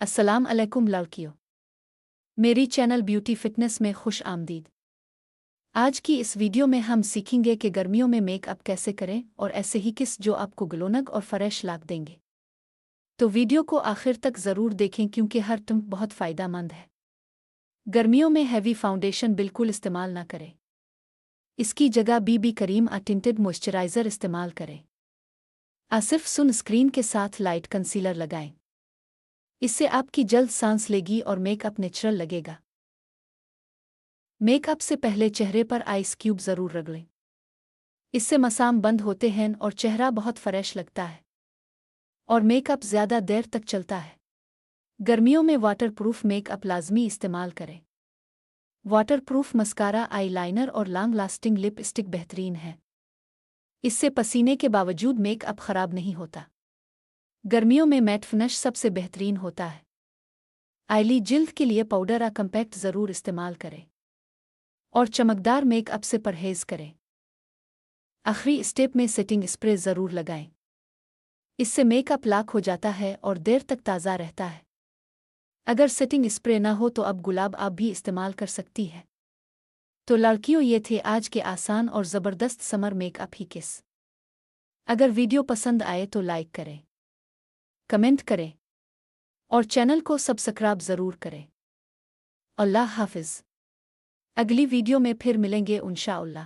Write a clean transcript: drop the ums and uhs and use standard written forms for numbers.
अस्सलाम अलैकुम लड़कियों। मेरी चैनल ब्यूटी फिटनेस में खुश आमदीद। आज की इस वीडियो में हम सीखेंगे कि गर्मियों में मेकअप कैसे करें और ऐसे ही किस जो आपको ग्लोनग और फ्रेश लुक देंगे। तो वीडियो को आखिर तक ज़रूर देखें क्योंकि हर टिप बहुत फ़ायदेमंद है। गर्मियों में हैवी फाउंडेशन बिल्कुल इस्तेमाल ना करें। इसकी जगह बीबी क्रीम या टिंटेड मॉइस्चराइज़र इस्तेमाल करें। सिर्फ सनस्क्रीन के साथ लाइट कंसीलर लगाएं। इससे आपकी जल्द सांस लेगी और मेकअप नेचुरल लगेगा। मेकअप से पहले चेहरे पर आइस क्यूब ज़रूर रगड़ें। इससे मसाम बंद होते हैं और चेहरा बहुत फ्रेश लगता है और मेकअप ज़्यादा देर तक चलता है। गर्मियों में वाटरप्रूफ मेकअप लाजमी इस्तेमाल करें। वाटरप्रूफ मस्कारा, आईलाइनर और लॉन्ग लास्टिंग लिपस्टिक बेहतरीन है। इससे पसीने के बावजूद मेकअप ख़राब नहीं होता। गर्मियों में मैट फिनिश सबसे बेहतरीन होता है। आयली जिल्द के लिए पाउडर या कम्पैक्ट ज़रूर इस्तेमाल करें और चमकदार मेकअप से परहेज़ करें। आखिरी स्टेप में सेटिंग स्प्रे ज़रूर लगाएं। इससे मेकअप लॉक हो जाता है और देर तक ताज़ा रहता है। अगर सेटिंग स्प्रे ना हो तो अब गुलाब आप भी इस्तेमाल कर सकती है। तो लड़कियों, ये थे आज के आसान और ज़बरदस्त समर मेकअप ही किस। अगर वीडियो पसंद आए तो लाइक करें, कमेंट करें और चैनल को सब्सक्राइब ज़रूर करें। अल्लाह हाफ़िज़। अगली वीडियो में फिर मिलेंगे इंशाअल्लाह।